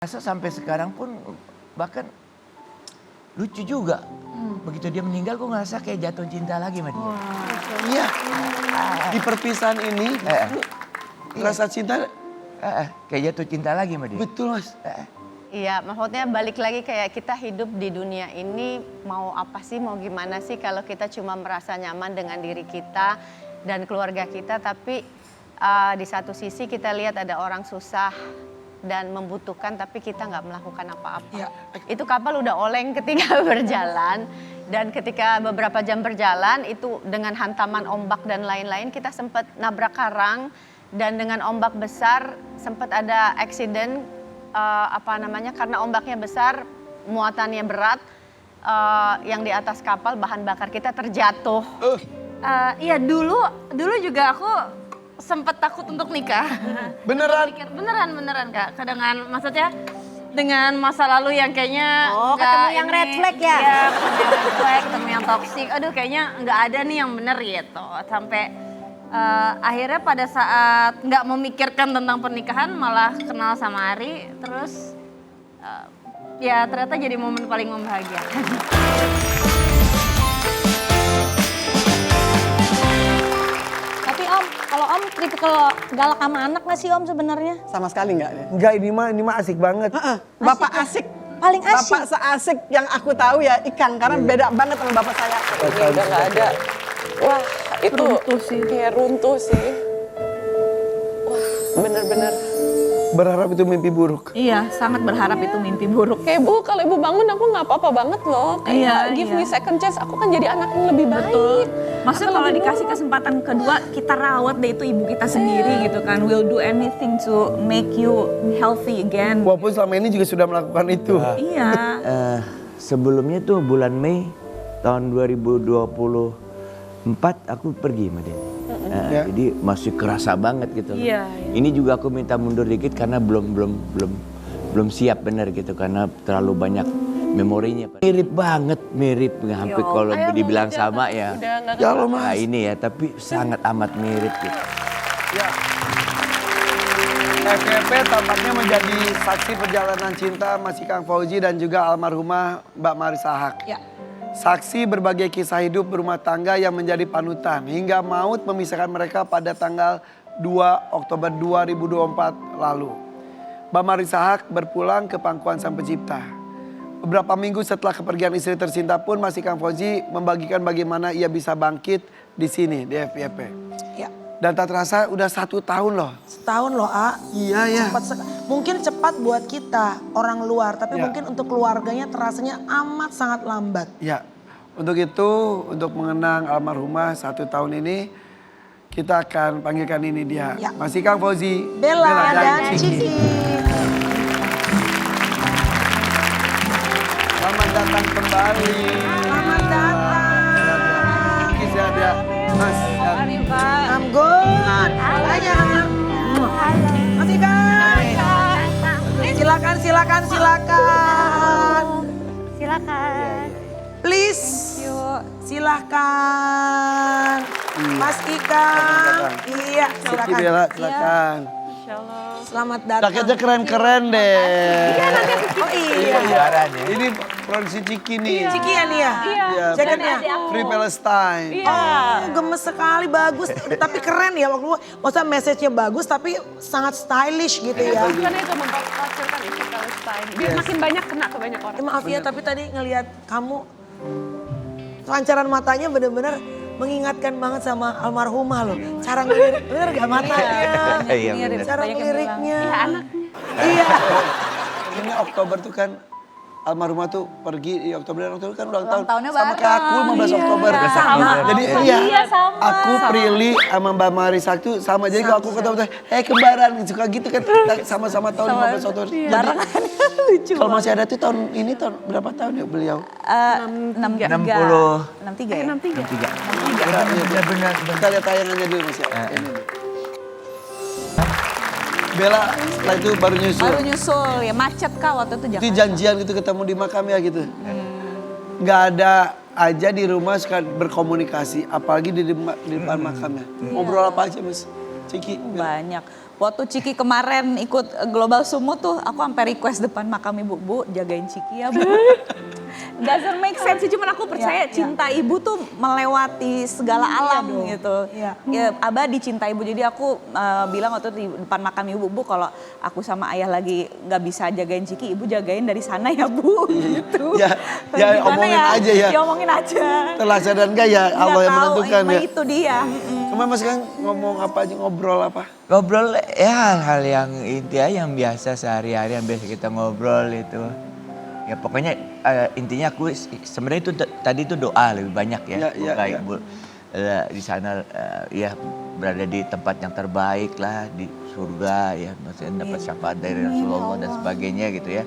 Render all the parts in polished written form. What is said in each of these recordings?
Masa sampai sekarang pun bahkan lucu juga. Begitu dia meninggal gue ngerasa kayak jatuh cinta lagi sama dia. Iya. Di perpisahan ini rasa cinta Kayak jatuh cinta lagi sama dia. betul Mas. Iya, maksudnya balik lagi kayak kita hidup di dunia ini mau apa sih, mau gimana sih kalau kita cuma merasa nyaman dengan diri kita dan keluarga kita, tapi di satu sisi kita lihat ada orang susah dan membutuhkan tapi kita nggak melakukan apa-apa. Ya. Itu kapal udah oleng ketika berjalan dan ketika beberapa jam berjalan itu dengan hantaman ombak dan lain-lain kita sempat nabrak karang dan dengan ombak besar sempat ada accident karena ombaknya besar, muatannya berat, yang di atas kapal bahan bakar kita terjatuh. Iya dulu juga aku sempet takut untuk nikah. Beneran? Beneran Kak. Dengan maksudnya dengan masa lalu yang kayaknya ketemu yang red flag ya? Iya, ketemu yang red flag, ketemu yang toxic. Aduh kayaknya nggak ada nih yang bener gitu. Sampai akhirnya pada saat nggak memikirkan tentang pernikahan malah kenal sama Ari. Terus ya ternyata jadi momen paling membahagiakan. Tapi Om, kalau Om tipikal galak sama anak gak sih Om sebenarnya? Sama sekali enggak ya? Enggak, ini mah asik banget. Bapak asik. Paling asik. Bapak seasik yang aku tahu ya ikan karena beda banget sama bapak saya. Ini udah gak ada. Wah itu Runtuh sih. kayak runtuh sih. Wah bener-bener. Berharap itu mimpi buruk. Iya, sangat berharap itu mimpi buruk. Kayak Bu, kalau Ibu bangun aku nggak apa-apa banget loh. Kayak Iya, give iya. me second chance, aku kan jadi anak yang lebih baik. Betul. Maksudnya Akan kalau lebih dikasih baik. kesempatan kedua, kita rawat deh itu ibu kita sendiri gitu kan. We'll do anything to make you healthy again. Walaupun selama ini juga sudah melakukan itu. Iya. Sebelumnya tuh bulan Mei tahun 2024 aku pergi sama dia. Ya. Jadi masih kerasa banget gitu. Iya, iya. Ini juga aku minta mundur dikit karena belum siap bener gitu karena terlalu banyak memorinya. Mirip banget, hampir kalau dibilang sama ya. Ya Allah Mas. Nah ini ya, tapi sangat amat mirip gitu. Ya. FVP tampaknya menjadi saksi perjalanan cinta Mas Ikang Fauzi dan juga almarhumah Mbak Marissa Haque. Ya. Saksi berbagai kisah hidup berumah tangga yang menjadi panutan hingga maut memisahkan mereka pada tanggal 2 Oktober 2024 lalu. Mbak Marissa Haque berpulang ke pangkuan Sang Pencipta. Beberapa minggu setelah kepergian istri tercinta pun Mas Ikang Fauzi membagikan bagaimana ia bisa bangkit di sini di FVP. Ya. Dan tak terasa udah 1 tahun loh. Setahun loh, A. Iya ya. Mungkin cepat buat kita orang luar, tapi Ya. mungkin untuk keluarganya terasanya amat sangat lambat. Ya, untuk itu, untuk mengenang almarhumah 1 tahun ini, kita akan panggilkan ini dia. Ya. Mas Ikang Fauzi, Bella dan Ciki. Selamat datang kembali. Selamat datang. Ciki sudah ada. Mas, I'm good. Aja. Mas Ikan. Silakan. Silakan. Please. Silahkan. Mas Ikan. Iya, Ciki silakan. Bella, silakan. Selamat datang. Jaketnya keren-keren deh. Oh iya. Lebaran ya. Ini produksi Ciki nih. Ciki ya nih ya? Iya, Jaketnya? Free Palestine. Oh, gemes sekali, bagus. Tapi keren ya, maksudnya message-nya bagus tapi sangat stylish gitu ya. Karena itu memperkacaukan isu Palestine. Biar makin banyak kena ke banyak orang. Maaf ya, tapi tadi ngelihat kamu, pancaran matanya bener-bener mengingatkan banget sama almarhumah loh. Cara ngelirik, bener gak matanya? Iya bener. Cara ngeliriknya. Iya anak. Iya. Ini Oktober tuh kan almarhumah tuh pergi di Oktober dan Oktober kan ulang tahun. tahunnya Sama kayak aku 15 Oktober. Sama. Jadi iya, aku Prilly sama Mbak Marissa tuh sama. Jadi kalau aku ketemu, hei kembaran, suka gitu kan. Sama-sama tahun 15 Oktober. Barengan. Lucu. Kalau masih ada tuh tahun ini tahun berapa tahun ya beliau? 60. 63 ya? 63. Benar-benar. Kita lihat tayangannya dulu Mas ya. Ini. Bella setelah itu baru nyusul. Baru nyusul ya, macet Kak waktu itu Itu Jakarta. janjian gitu ketemu di makam ya gitu. Nggak ada aja di rumah suka berkomunikasi, apalagi di depan makamnya. Ngobrol apa aja Mas Ciki? Banyak. Waktu Ciki kemarin ikut Global Sumo tuh, aku sampai request depan makam ibu, Bu, jagain Ciki ya Bu. Doesn't make sense sih, cuman aku percaya cinta ibu tuh melewati segala alam gitu. Iya. Ya, Abah dicinta ibu, jadi aku bilang waktu itu di depan makam ibu, Bu, kalau aku sama ayah lagi nggak bisa jagain Ciki, ibu jagain dari sana ya Bu. Gitu. Ya Gimana omongin aja ya. Ya omongin aja. Terlaksana dan enggak ya Allah yang menentukan ya. Itu dia. Cuma Mas kan ngomong apa aja, ngobrol apa? Ngobrol ya hal-hal yang intinya yang biasa sehari-hari yang biasa kita ngobrol itu. Ya pokoknya intinya aku sebenarnya itu tadi itu doa lebih banyak ya. Baik Bu di sana ya berada di tempat yang terbaik lah di surga ya, maksudnya dapat syafaat dari Rasulullah dan sebagainya gitu ya.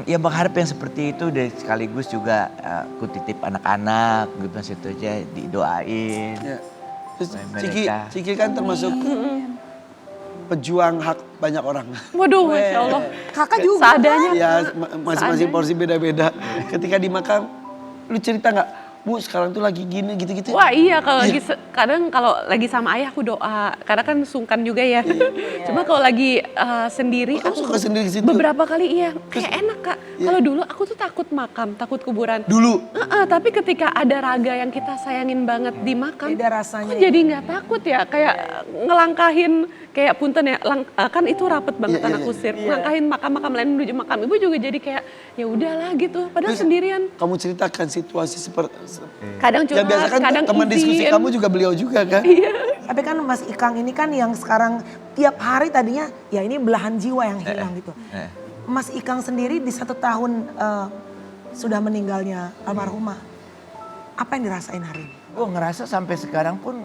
Ya berharap yang seperti itu dan sekaligus juga aku titip anak-anak gitu situ aja didoain. Ya. Terus Mereka. Ciki kan termasuk pejuang hak banyak orang. Waduh, Masya Allah. Kakak juga Seadanya. Ya masing-masing porsi beda-beda. Ketika di makam, lu cerita nggak? Bu sekarang tuh lagi gini gitu-gitu. Wah iya, kalau lagi kadang kalau lagi sama ayah aku doa, karena kan sungkan juga ya. Cuma kalau lagi sendiri, Kamu aku suka sendiri ke situ? beberapa kali iya, kayak enak Kak. Kalau dulu aku tuh takut makam, takut kuburan. Dulu? Tapi ketika ada raga yang kita sayangin banget di makam, Beda rasanya. kok jadi nggak takut ya, kayak ngelangkahin, kayak punten ya, kan itu rapet banget anak kusir. Ngelangkahin makam-makam lain menuju makam ibu juga jadi kayak ya udahlah gitu, padahal sendirian. Kamu ceritakan situasi seperti Kadang yang biasa curhat, kan kadang teman diskusi izin. kamu juga beliau juga kan? Tapi kan Mas Ikang ini kan yang sekarang tiap hari tadinya ya ini belahan jiwa yang hilang gitu. Mas Ikang sendiri di 1 tahun sudah meninggalnya almarhumah. Apa yang dirasain hari ini? Gue ngerasa sampai sekarang pun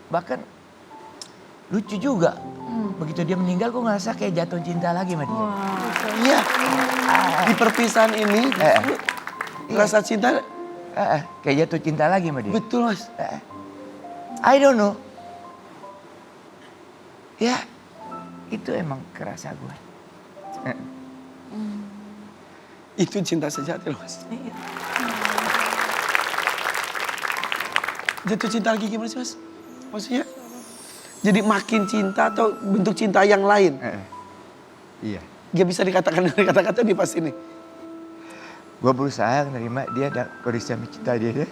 bahkan lucu juga. Begitu dia meninggal gue ngerasa kayak jatuh cinta lagi sama dia. Iya. Di perpisahan ini rasa cinta Kayak jatuh cinta lagi sama dia. betul Mas. I don't know. Ya itu emang kerasa gue. Itu cinta sejati loh Mas. Jatuh cinta lagi gimana sih Mas? Maksudnya jadi makin cinta atau bentuk cinta yang lain? Iya. Gak bisa dikatakan dari kata-kata di pas ini. Gue berusaha menerima dia dan kondisi cinta dia.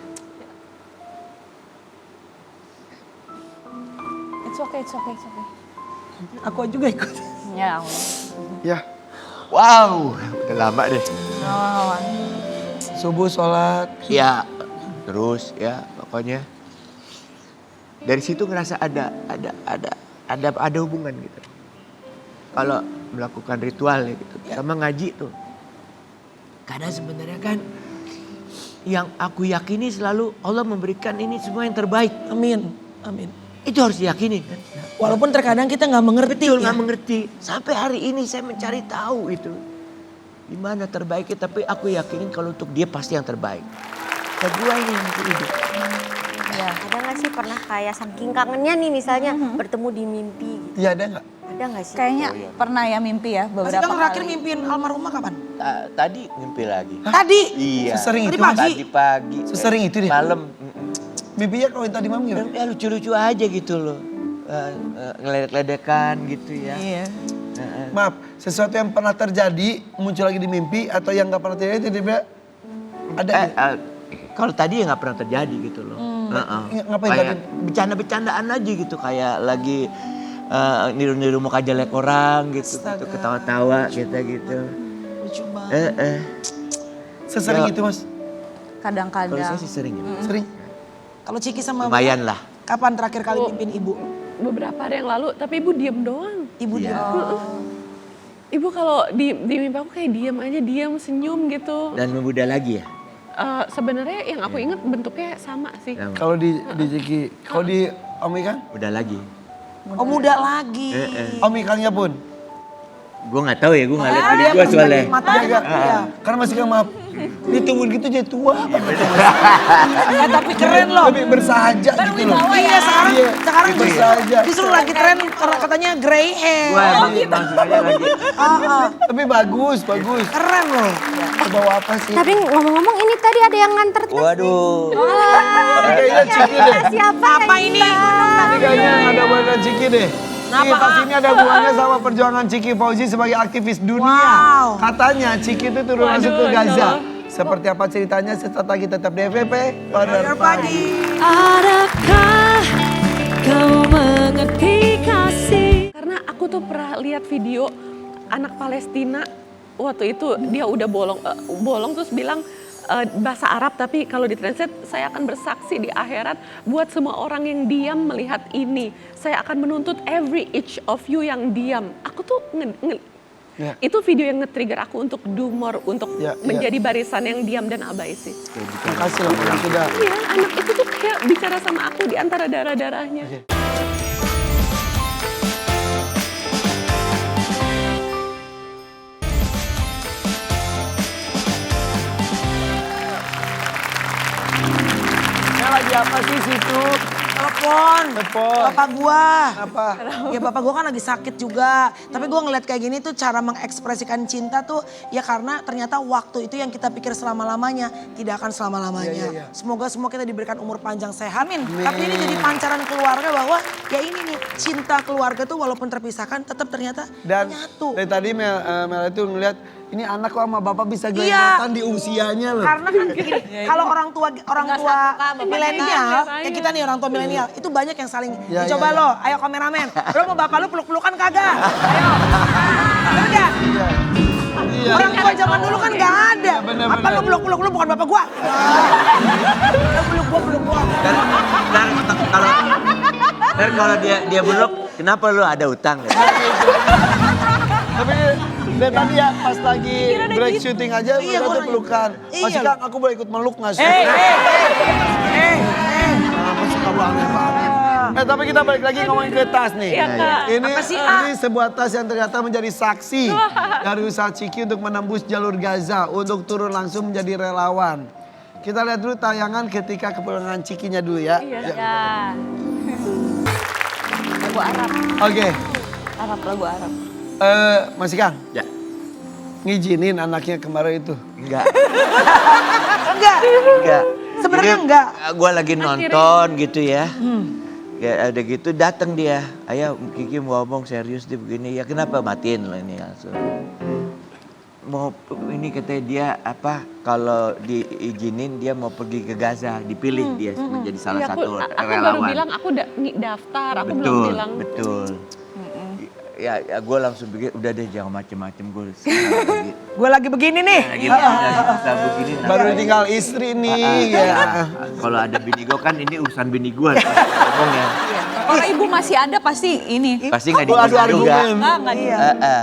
It's okay. Aku juga ikut. Ya Allah. Ya. Wow, udah lama deh. Subuh sholat. Ya, terus ya pokoknya dari situ ngerasa ada hubungan gitu. Kalau melakukan ritual ya gitu, sama ngaji tuh. Karena sebenarnya kan yang aku yakini selalu Allah memberikan ini semua yang terbaik. Amin. Amin. Itu harus diyakini kan. Walaupun terkadang kita nggak mengerti. Betul ya. nggak mengerti. Sampai hari ini saya mencari tahu itu. Gimana terbaiknya, tapi aku yakinin kalau untuk dia pasti yang terbaik. Kedua ini yang hidup. Ya, ada nggak sih pernah kayak saking kangennya nih misalnya bertemu di mimpi gitu. Iya ada nggak? Ada nggak sih? Kayaknya pernah ya mimpi ya Mas beberapa Ikang terakhir kali. mimpiin almarhumah kapan? Tadi mimpi lagi. Tadi. Iya. Sesering itu, Mas? Tadi pagi. Sesering itu dia? Malam. Mimpinya kalau tadi malam gimana? Ya lucu-lucu aja gitu loh. Ngeledek-ledekan gitu ya. Iya. Maaf, sesuatu yang pernah terjadi muncul lagi di mimpi atau yang nggak pernah terjadi tiba-tiba ada. Kalau tadi ya nggak pernah terjadi gitu loh. Ngapain Kayak tadi? bercanda-bercandaan aja gitu. Kayak lagi niru-niru muka jelek orang gitu. Gitu ketawa-tawa gitu. Lucu banget. Sesering Ya. itu Mas? Kalau Kadang-kadang. saya sih sering ya. Sering? Kalau Ciki sama Lumayan lah. kapan terakhir kali mimpin ibu? Beberapa hari yang lalu, tapi ibu diem doang. Ibu dia. Ibu kalau di mimpi aku kayak diem, senyum gitu. Dan memuda lagi ya. Sebenarnya yang aku ingat bentuknya sama sih. Kalau di Ciki, kalau di Om Ikang? Udah lagi. Oh muda lagi. Om Ikangnya pun? Gue nggak tahu ya, gue nggak lihat video gue soalnya. Matanya. Iya. Karena masih kan maaf, ditungguin gitu jadi tua. Tapi keren loh. Lebih bersahaja gitu loh. Iya sekarang bersahaja. justru lagi tren karena katanya grey hair. Gue langsung aja lagi. Tapi bagus. Keren loh. Bawa apa sih? Tapi ngomong-ngomong ini tadi ada yang nganter tas. Waduh. Kayaknya Ciki deh. Siapa Apa ini? Ini kayaknya ada buatan Ciki deh. Nih, tas ini ada hubungannya sama perjuangan Ciki Fauzi sebagai aktivis dunia. Wow. Katanya Ciki itu turun langsung ke Waduh, Gaza. Insya Seperti apa ceritanya setelah lagi tetap di FVP pada pagi. Adakah kau mengerti kasih? Karena aku tuh pernah lihat video anak Palestina waktu itu dia udah bolong terus bilang bahasa Arab tapi kalau ditranslate saya akan bersaksi di akhirat buat semua orang yang diam melihat ini. Saya akan menuntut every each of you yang diam. Aku tuh itu video yang nge-trigger aku untuk do more, untuk menjadi barisan yang diam dan abai sih. Terima kasih loh kalau sudah. Iya, anak itu tuh kayak bicara sama aku di antara darah-darahnya. Lagi apa sih situ? Telepon. Bapak gua. Apa? Ya bapak gua kan lagi sakit juga. Tapi gua ngeliat kayak gini tuh cara mengekspresikan cinta tuh ya karena ternyata waktu itu yang kita pikir selama-lamanya tidak akan selama-lamanya. Semoga semua kita diberikan umur panjang sehat. Amin. Tapi ini jadi pancaran keluarga bahwa ya ini nih cinta keluarga tuh walaupun terpisahkan tetap ternyata menyatu. Dari tadi Mel itu ngeliat ini anak kok sama bapak bisa gelengatan di usianya loh. Karena kan gini, kalau orang tua milenial, kayak kita nih orang tua milenial, itu banyak yang saling coba lo, ayo kameramen, lo mau bapak lo peluk-pelukan kagak? Ayo. Udah. Orang tua zaman dulu kan nggak ada. Apa lo peluk-peluk lu bukan bapak gua? Lo peluk gua. Dan kalau dia belum, kenapa lu ada utang? Tapi dari tadi ya pas lagi break syuting aja mereka tuh pelukan. Mas Ikang aku boleh ikut meluk gak sih? Masih kamu aneh banget. Tapi kita balik lagi ngomongin ke tas nih. Ini sebuah tas yang ternyata menjadi saksi dari usaha Ciki untuk menembus jalur Gaza untuk turun langsung menjadi relawan. Kita lihat dulu tayangan ketika kepulangan Cikinya dulu ya. Lagu Arab. Oke. Lagu Arab. Mas Ikang? Ya. Ngizinin anaknya kemarin itu? Enggak. Sebenarnya enggak. Gue lagi nonton gitu ya. Ya ada gitu datang dia. Ayo Kiki mau ngomong serius dia begini. Ya kenapa matiin lah ini langsung. Mau ini katanya dia apa kalau diizinin dia mau pergi ke Gaza. Dipilih dia menjadi salah satu relawan. Aku baru bilang aku udah daftar. Aku belum bilang. Betul. Ya gue langsung pikir udah deh jangan macem-macem gue. Gue lagi begini nih. Begini, baru tinggal istri nih. Kalau ada bini gue kan ini urusan bini gue. Ngomongnya. Kalau ibu masih ada pasti ini. Pasti nggak dibuka juga.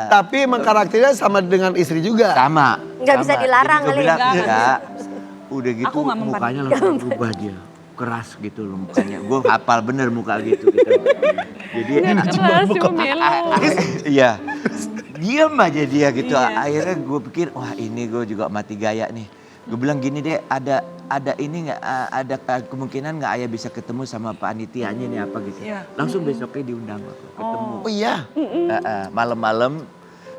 Tapi emang karakternya sama dengan istri juga. Sama. Nggak bisa dilarang kali. Enggak. Udah gitu mukanya langsung berubah dia. Keras gitu loh mukanya. Gue hafal bener muka gitu. Jadi keras cuma melo. Iya. Diam aja dia gitu. Akhirnya gue pikir wah ini gue juga mati gaya nih. Gue bilang gini deh ada ini nggak ada kemungkinan nggak ayah bisa ketemu sama panitianya nih apa gitu. Langsung besoknya diundang aku ketemu. Oh iya. Malam-malam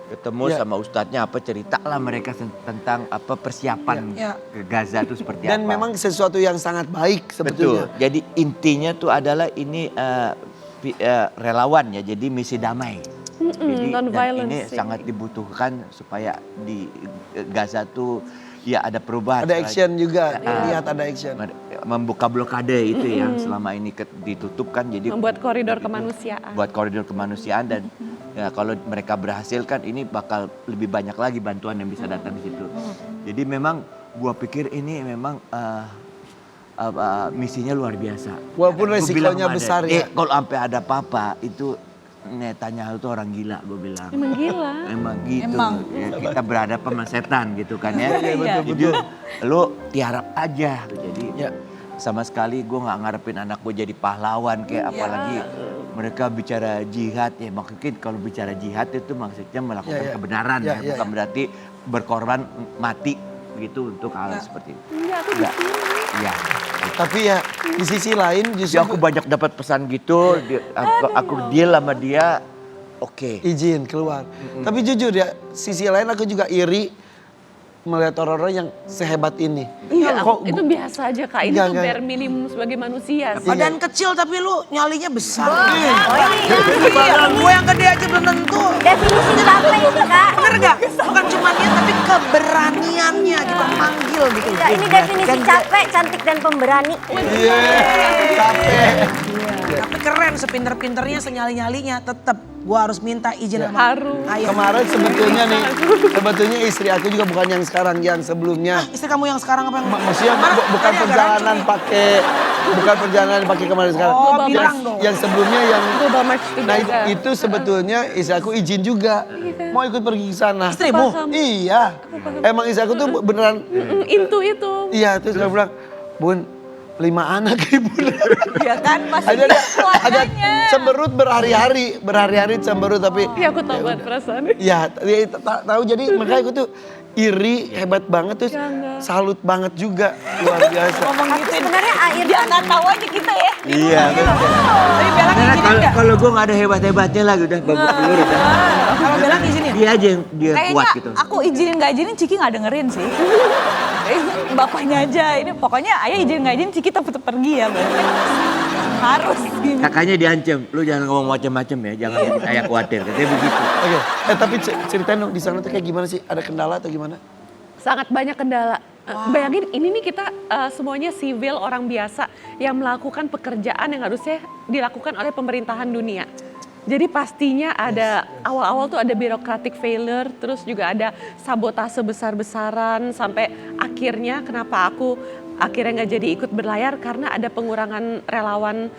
ketemu sama ustadznya apa cerita lah mereka tentang apa persiapan ke Gaza itu seperti Dan apa. memang sesuatu yang sangat baik sebetulnya. Betul. Jadi intinya tuh adalah ini relawan ya, jadi misi damai. Jadi dan ini sangat dibutuhkan supaya di Gaza tuh ya ada perubahan. Ada action juga, lihat ada action. Membuka blokade itu yang selama ini ditutup kan jadi membuat koridor kemanusiaan. Buat koridor kemanusiaan dan ya kalau mereka berhasil kan ini bakal lebih banyak lagi bantuan yang bisa datang di situ. Jadi memang gua pikir ini memang misinya luar biasa. Walaupun resikonya besar ya. Kalau sampai ada apa-apa itu Netanyahu itu orang gila, gue bilang. Emang gila. Emang gitu. Ya, kita berhadapan sama setan gitu kan ya. Jadi lu tiarap aja. Jadi sama sekali gue nggak ngarepin anak gue jadi pahlawan kayak apalagi mereka bicara jihad ya. Mungkin kalau bicara jihad itu maksudnya melakukan kebenaran ya. Bukan berarti berkorban mati gitu untuk hal seperti itu. Enggak. Iya. Tapi ya di sisi lain justru aku banyak dapat pesan gitu, aku deal sama dia, oke. Izin keluar. Tapi jujur ya, sisi lain aku juga iri melihat orang-orang yang sehebat ini. Iya, Kok itu biasa aja Kak. Ini Enggak, tuh enggak. bare minimum sebagai manusia. sih. Badan kecil tapi lu nyalinya besar. Ini Iya, gue yang gede aja belum tentu. definisi capek ini Kak. Bener gak? Bukan cuma dia tapi keberaniannya gitu, manggil gitu. Enggak, ini definisi capek, cantik dan pemberani. Iya, capek. Tapi keren sepinter-pinternya, senyali-nyalinya tetep gue harus minta izin sama Harus. ayah. Kemarin sebetulnya istri aku juga bukan yang sekarang, yang sebelumnya. Istri kamu yang sekarang apa yang Maksudnya Mana? bukan Tadi agak perjalanan rancu nih. pakai kemarin sekarang. Oh, yang, bilang dong. yang sebelumnya yang Global March nah Together. itu sebetulnya istri aku izin juga mau ikut pergi ke sana. Istrimu? Iya. Emang istri aku tuh beneran Into itu. iya terus dia bilang, "Bun, 5 anak ibu." Ya kan masih Ada keluarganya. cemberut berhari-hari cemberut tapi Iya aku tahu banget perasaannya. ya tahu jadi makanya aku tuh iri hebat banget terus Jangan. salut banget juga luar biasa. Ngomong Tapi gitu sebenarnya air dia nggak tahu aja kita ya. Iya. Tapi Bella Karena ngizinin nggak? kalau gue nggak ada hebat-hebatnya lagi udah babak belur udah. Kalau Bella izinin? Dia aja yang dia kuat Kayaknya gitu. aku izinin nggak izinin Ciki nggak dengerin sih. Bapaknya aja ini pokoknya ayah izin nggak izin Ciki tetap pergi ya berarti. Harus gini. Kakaknya diancam, lu jangan ngomong macam-macam ya, jangan bikin ayah khawatir. Katanya begitu. Oke, tapi ceritain dong di sana tuh kayak gimana sih? Ada kendala atau gimana? Sangat banyak kendala. Bayangin ini nih kita semuanya sivil orang biasa yang melakukan pekerjaan yang harusnya dilakukan oleh pemerintahan dunia. Jadi pastinya ada awal-awal tuh ada bureaucratic failure, terus juga ada sabotase besar-besaran sampai akhirnya kenapa aku akhirnya nggak jadi ikut berlayar karena ada pengurangan relawan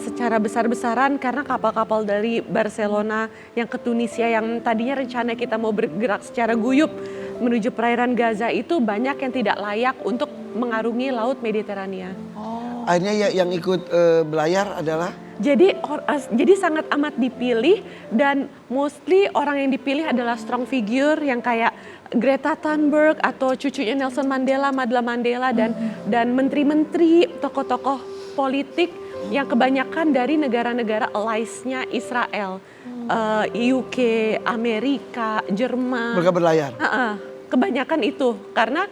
secara besar-besaran karena kapal-kapal dari Barcelona yang ke Tunisia yang tadinya rencana kita mau bergerak secara guyup menuju perairan Gaza itu banyak yang tidak layak untuk mengarungi Laut Mediterania. Akhirnya yang ikut belayar adalah? Jadi sangat amat dipilih dan mostly orang yang dipilih adalah strong figure yang kayak Greta Thunberg atau cucunya Nelson Mandela, Madla Mandela dan menteri-menteri, tokoh-tokoh politik yang kebanyakan dari negara-negara allies-nya Israel, UK, Amerika, Jerman. Mereka berlayar? Kebanyakan itu karena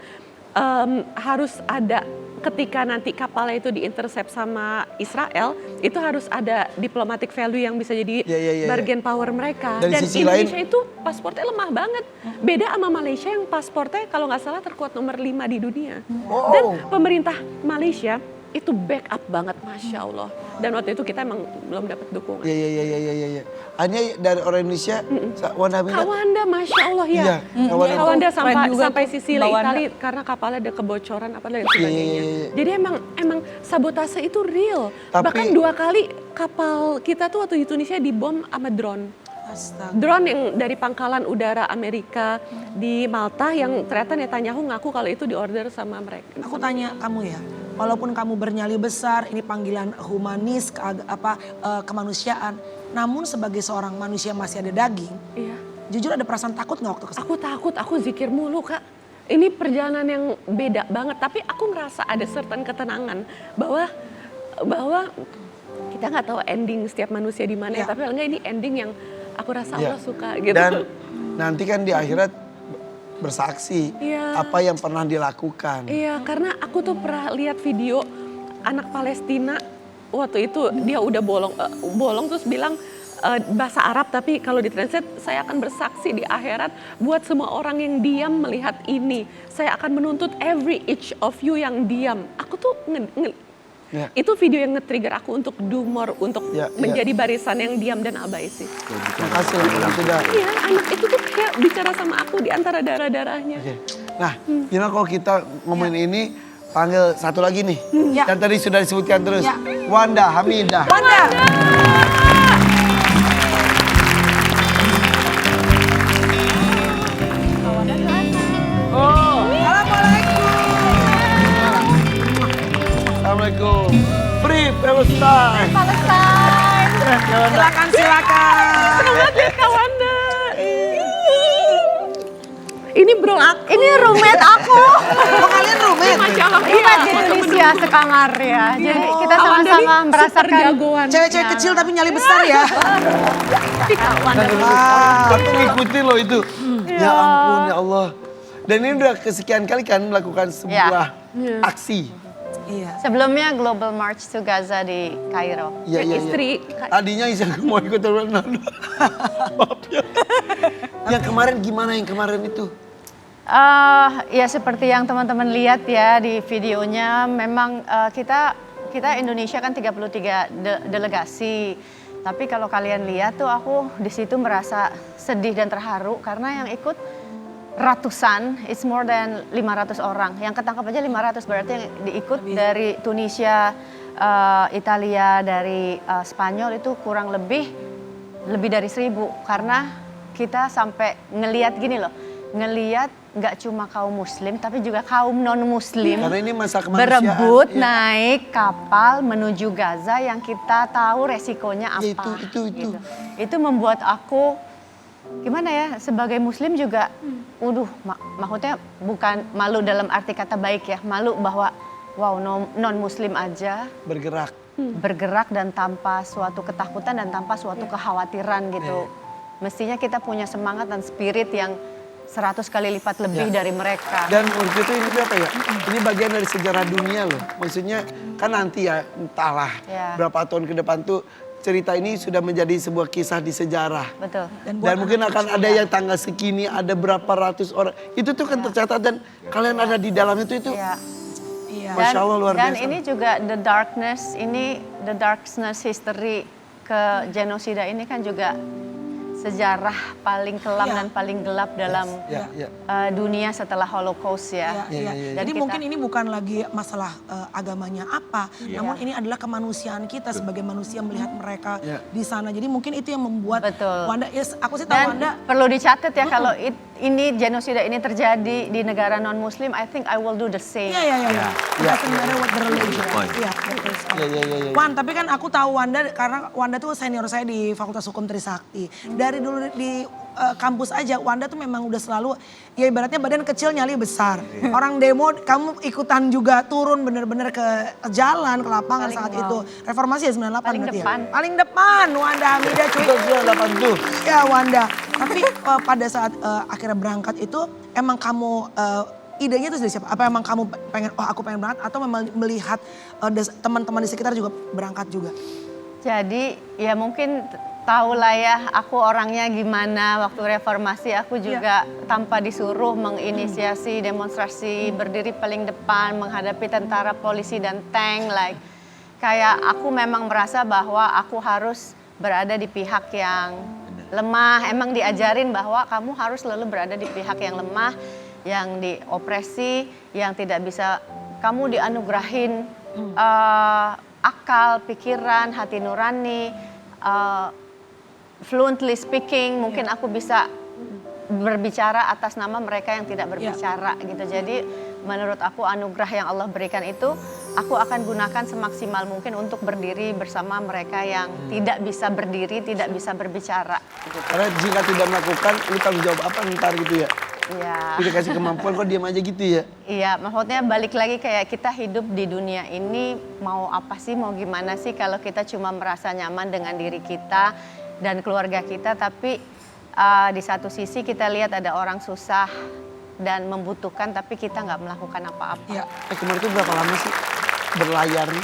harus ada ketika nanti kapalnya itu diintercept sama Israel, itu harus ada diplomatic value yang bisa jadi bargain power mereka. Dari Dan sisi Indonesia lain, itu pasportnya lemah banget. Beda sama Malaysia yang pasportnya kalau nggak salah terkuat nomor 5 di dunia. Dan pemerintah Malaysia itu backup banget, Masya Allah. Dan waktu itu kita emang belum dapat dukungan. Iya. Akhirnya dari orang Indonesia, Wanda Aminah. Kawanda, Masya Allah ya. Iya, Kawanda. Kawanda Keren juga sampai tuh, Sicily, Mbak Wanda. Itali karena kapalnya ada kebocoran apa dan sebagainya. Iya. Jadi emang sabotase itu real. Tapi- Bahkan 2 kali kapal kita tuh waktu di Tunisia dibom sama drone. Astaga. Drone yang dari pangkalan udara Amerika di Malta yang ternyata Netanyahu ngaku kalau itu diorder sama mereka. Aku tanya kamu ya, walaupun kamu bernyali besar, ini panggilan humanis, kemanusiaan, namun sebagai seorang manusia masih ada daging, Iya. jujur ada perasaan takut nggak waktu kesana? Aku takut, aku zikir mulu Kak. Ini perjalanan yang beda banget, tapi aku ngerasa ada certain ketenangan bahwa kita nggak tahu ending setiap manusia di mana, Ya. tapi enggak ini ending yang aku rasa Iya. Allah suka gitu. Dan nanti kan di akhirat bersaksi Iya. apa yang pernah dilakukan. Iya, karena aku tuh pernah lihat video anak Palestina waktu itu dia udah bolong terus bilang bahasa Arab tapi kalau ditranslate saya akan bersaksi di akhirat buat semua orang yang diam melihat ini. Saya akan menuntut every each of you yang diam. Aku tuh itu video yang nge-trigger aku untuk do more, untuk menjadi barisan yang diam dan abai sih. Terima kasih loh sudah. Iya, anak itu tuh kayak bicara sama aku di antara darah-darahnya. Nah, gimana kalau kita ngomongin ini, panggil satu lagi nih. Ya. Dan tadi sudah disebutkan terus. Ya. Wanda Hamidah. Wanda! Assalamualaikum. Free Palestine. Silakan. Selamat ya Kawanda. Ini bro aku. Ini roommate aku. Oh kalian roommate? Masya Allah. Iya, Indonesia sekamar ya. Jadi kita sama-sama merasakan Cewek-cewek kecil tapi nyali besar ya. Aku ngikutin loh itu. Ya ampun ya Allah. Dan ini udah kesekian kali kan melakukan sebuah aksi. Iya. Sebelumnya Global March to Gaza di Kairo. Iya, iya, Istri, Adinya Isa mau ikut Ronaldo. Maaf ya. Yang kemarin gimana yang kemarin itu? Ya seperti yang teman-teman lihat ya di videonya, memang kita Indonesia kan 33 delegasi. Tapi kalau kalian lihat tuh aku di situ merasa sedih dan terharu karena yang ikut ratusan, it's more than 500 orang. Yang ketangkap aja 500, berarti yang diikut dari Tunisia, Italia, dari Spanyol itu kurang lebih dari 1.000. Karena kita sampai ngelihat gini loh, ngelihat nggak cuma kaum muslim tapi juga kaum non muslim Karena ini masa kemanusiaan. berebut naik kapal menuju Gaza yang kita tahu resikonya apa. Ya, itu. Gitu. Itu membuat aku gimana ya, sebagai muslim juga maksudnya bukan malu dalam arti kata baik ya, malu bahwa wow non muslim aja bergerak dan tanpa suatu ketakutan dan tanpa suatu kekhawatiran gitu. Mestinya kita punya semangat dan spirit yang 100 kali lipat lebih dari mereka. Dan menurut itu ini apa ya? Ini bagian dari sejarah dunia loh. Maksudnya kan nanti ya entahlah berapa tahun ke depan tuh cerita ini sudah menjadi sebuah kisah di sejarah. Betul. Dan mungkin akan ada yang tanggal segini ada berapa ratus orang. Itu tuh kan tercatat dan kalian ada di dalam itu. Iya. Masya Allah luar biasa. Dan ini juga the darkness history ke genosida ini kan juga sejarah paling kelam dan paling gelap dalam dunia setelah Holocaust ya. Jadi mungkin ini bukan lagi masalah agamanya apa, namun ini adalah kemanusiaan kita sebagai manusia melihat mereka di sana. Jadi mungkin itu yang membuat Wanda, aku sih tahu Wanda. Perlu dicatat ya kalau ini genosida ini terjadi di negara non Muslim, I think I will do the same. Iya. Doesn't matter what the religion. Iya, betul sekali. Wan, tapi kan aku tahu Wanda karena Wanda tuh senior saya di Fakultas Hukum Trisakti. Dari dulu di kampus aja Wanda tuh memang udah selalu ya ibaratnya badan kecil nyali besar. Orang demo kamu ikutan juga turun bener-bener ke jalan, ke lapangan saat itu. Reformasi ya 98 paling berarti depan. ya? Paling depan Wanda Hamidah cuy. 98 tuh. Ya Wanda. Tapi pada saat akhirnya berangkat itu emang kamu idenya itu dari siapa? Apa emang kamu pengen aku pengen berangkat atau memang melihat teman-teman di sekitar juga berangkat juga? Jadi ya mungkin tahu lah ya aku orangnya gimana waktu reformasi aku juga tanpa disuruh menginisiasi demonstrasi berdiri paling depan menghadapi tentara, polisi dan tank kayak aku memang merasa bahwa aku harus berada di pihak yang lemah. Emang diajarin bahwa kamu harus selalu berada di pihak yang lemah, yang diopresi, yang tidak bisa kamu dianugerahin akal, pikiran, hati nurani, fluently speaking, mungkin aku bisa berbicara atas nama mereka yang tidak berbicara gitu. Jadi menurut aku anugerah yang Allah berikan itu aku akan gunakan semaksimal mungkin untuk berdiri bersama mereka yang tidak bisa berdiri, tidak bisa berbicara. Gitu. Karena jika tidak melakukan, lu tanggung jawab apa ntar gitu ya? Iya. Udah kasih kemampuan kok diam aja gitu ya? Iya, maksudnya balik lagi kayak kita hidup di dunia ini mau apa sih, mau gimana sih kalau kita cuma merasa nyaman dengan diri kita dan keluarga kita, tapi di satu sisi kita lihat ada orang susah dan membutuhkan tapi kita nggak melakukan apa-apa. Iya. Kemarin itu berapa lama sih berlayarnya?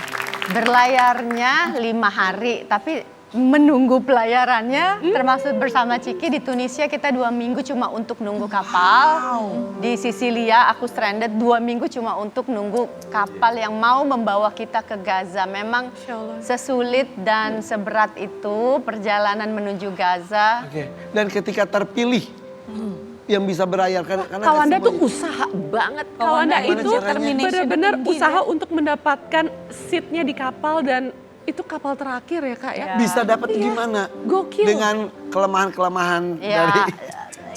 Berlayarnya 5 hari, tapi menunggu pelayarannya termasuk bersama Ciki di Tunisia kita 2 minggu cuma untuk nunggu kapal. Di Sisilia aku stranded 2 minggu cuma untuk nunggu kapal yang mau membawa kita ke Gaza. Memang sesulit dan seberat itu perjalanan menuju Gaza. Oke. Dan ketika terpilih yang bisa berlayar karena Kawanda tuh usaha banget. Kawanda itu benar-benar usaha untuk mendapatkan seatnya di kapal dan itu kapal terakhir ya Kak ya. Bisa dapat gimana? Gokil. Dengan kelemahan-kelemahan dari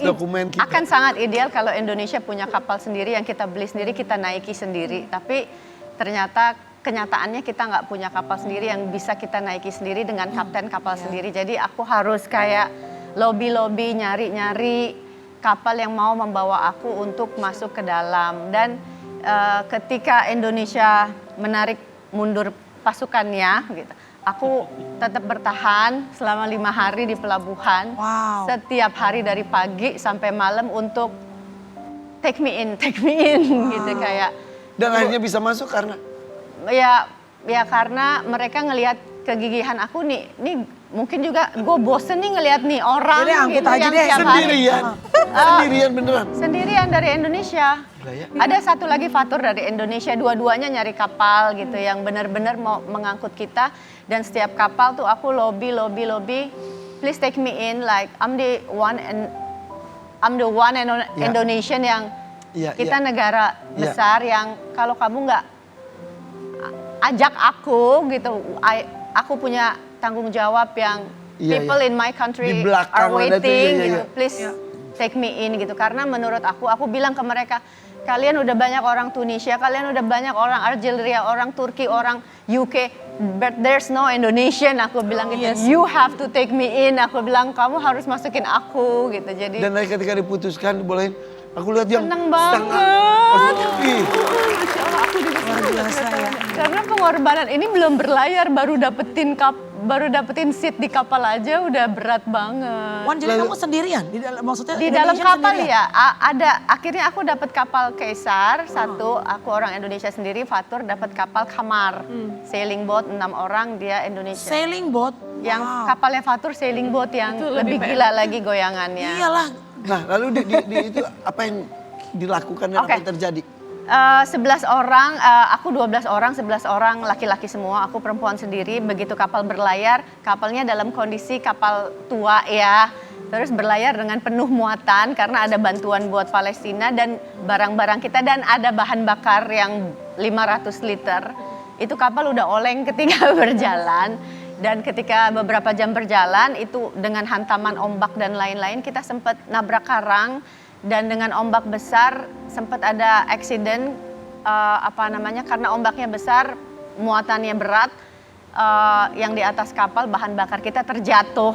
dokumen kita. Akan sangat ideal kalau Indonesia punya kapal sendiri yang kita beli sendiri, kita naiki sendiri. Tapi ternyata kenyataannya kita nggak punya kapal sendiri yang bisa kita naiki sendiri dengan kapten kapal sendiri. Jadi aku harus kayak lobby-lobby, nyari-nyari kapal yang mau membawa aku untuk masuk ke dalam. Dan ketika Indonesia menarik mundur pasukannya gitu, aku tetap bertahan selama 5 hari di pelabuhan. Setiap hari dari pagi sampai malam untuk take me in gitu kayak. Dan akhirnya bisa masuk karena? Ya karena mereka ngelihat kegigihan aku nih mungkin juga gue bosen nih ngelihat nih orang Jadi angkut gitu aja yang deh. tiap hari. Sendirian beneran? Sendirian dari Indonesia. Ada satu lagi Fatur dari Indonesia, dua-duanya nyari kapal gitu yang benar-benar mau mengangkut kita. Dan setiap kapal tuh aku lobby, please take me in, like I'm the one Indonesian yang kita negara besar yang kalau kamu nggak ajak aku gitu, aku punya tanggung jawab yang people in my country are waiting, gitu. Please take me in gitu. Karena menurut aku bilang ke mereka, kalian udah banyak orang Tunisia, kalian udah banyak orang Algeria, orang Turki, orang UK, but there's no Indonesian. Aku bilang gitu, you have to take me in. Aku bilang kamu harus masukin aku gitu. Jadi. Dan ketika diputuskan bolehin, aku lihat yang seneng banget. Masya Allah, aku juga Karena pengorbanan ini belum berlayar, baru dapetin seat di kapal aja udah berat banget. Wan, jadi kamu sendirian maksudnya di dalam kapal sendirian? ada akhirnya aku dapat kapal Kaisar satu, aku orang Indonesia sendiri, Fatur dapat kapal Kamar sailing boat 6 orang, dia Indonesia. Sailing boat? Yang kapalnya Fatur sailing boat yang lebih gila lagi goyangannya. Iyalah. Nah lalu itu apa yang dilakukan dan apa yang terjadi? 11 orang, aku 12 orang, 11 orang laki-laki semua, aku perempuan sendiri. Begitu kapal berlayar, kapalnya dalam kondisi kapal tua ya. Terus berlayar dengan penuh muatan karena ada bantuan buat Palestina dan barang-barang kita. Dan ada bahan bakar yang 500 liter. Itu kapal udah oleng ketika berjalan. Dan ketika beberapa jam berjalan, itu dengan hantaman ombak dan lain-lain, kita sempat nabrak karang. Dan dengan ombak besar sempat ada accident karena ombaknya besar, muatannya berat, yang di atas kapal bahan bakar kita terjatuh,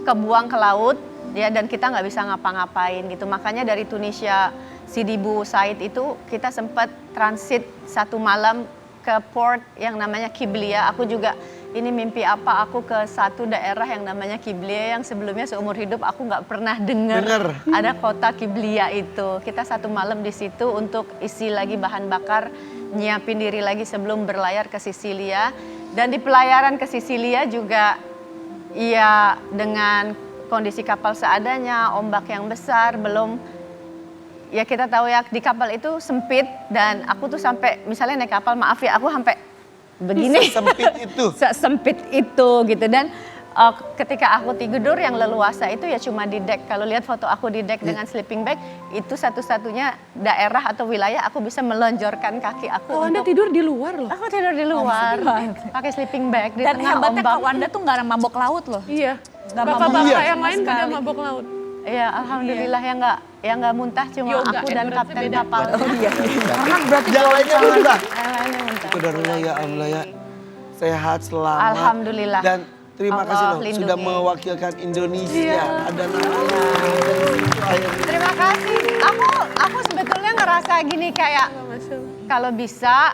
kebuang ke laut, ya, dan kita nggak bisa ngapa-ngapain gitu. Makanya dari Tunisia Sidi Bu Said itu kita sempat transit 1 malam ke port yang namanya Kiblia. Aku juga ini mimpi apa, aku ke satu daerah yang namanya Kiblia yang sebelumnya seumur hidup aku nggak pernah dengar ada kota Kiblia itu. Kita 1 malam di situ untuk isi lagi bahan bakar, nyiapin diri lagi sebelum berlayar ke Sisilia. Dan di pelayaran ke Sisilia juga ya dengan kondisi kapal seadanya, ombak yang besar, belum ya kita tahu ya di kapal itu sempit dan aku tuh sampai misalnya naik kapal, maaf ya, aku sampai begini. Sempit itu gitu. Dan ketika aku tidur yang leluasa itu ya cuma di deck. Kalau lihat foto aku di deck dengan sleeping bag, itu satu-satunya daerah atau wilayah aku bisa melonjorkan kaki aku. Oh, Anda tidur di luar loh? Aku tidur di luar, pakai sleeping bag di Dan tengah hebatnya ombak. Kak Wanda tuh gak mabok laut loh. Iya. Bapak-bapak yang lain pada mabok laut. Iya, alhamdulillah yang nggak muntah cuma Yoga, aku dan endurance-nya kapten beda. kapal. Karena berarti yang lainnya muntah. Yang lainnya muntah. Saudara ya Allah ya, sehat selamat. Alhamdulillah. Dan terima Allah kasih loh lindungi. sudah mewakilkan Indonesia. Ada namanya. Terima kasih. Aku sebetulnya ngerasa gini kayak kalau bisa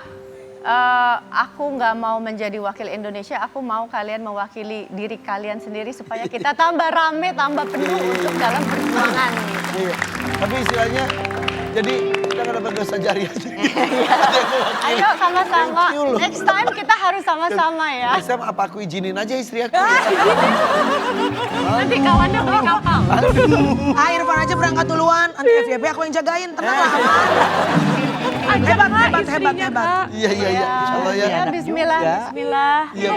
aku nggak mau menjadi wakil Indonesia, aku mau kalian mewakili diri kalian sendiri supaya kita tambah rame, tambah penuh untuk dalam perjuangan. Iya. Tapi istilahnya, jadi kita nggak dapat dosa jariah. Ayo sama-sama. Next time kita harus sama-sama ya. Sam, apa aku izinin aja istri aku? Nanti kawannya beli kapal. Irfan aja berangkat duluan, nanti FYP aku yang jagain, tenang lah. Hebat. Iya. Insyaallah ya. Ya, bismillah. Iya.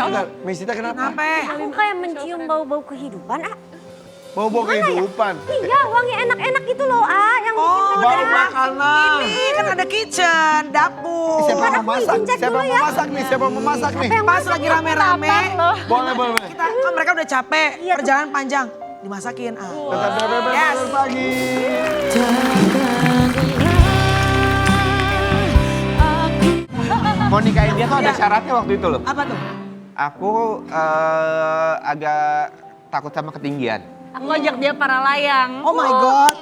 Bentar, Mesita kenapa? Aku kayak mencium bau-bau kehidupan, Bau-bau kehidupan. Iya, wangi enak-enak itu loh, yang Oh, Bau dari makanan. ini kan ada kitchen, dapur. Siapa yang mau masak? izin cek Siapa dulu yang ya. mau masak nih? Siapa yang mau masak nih? Pas lagi rame-rame, Boleh. kita kan mereka udah capek, perjalanan panjang, dimasakin. Tetap bebek pagi. Mau nikahin dia tuh ada syaratnya waktu itu loh. Apa tuh? Aku agak takut sama ketinggian. Aku ajak dia para layang. Oh my God.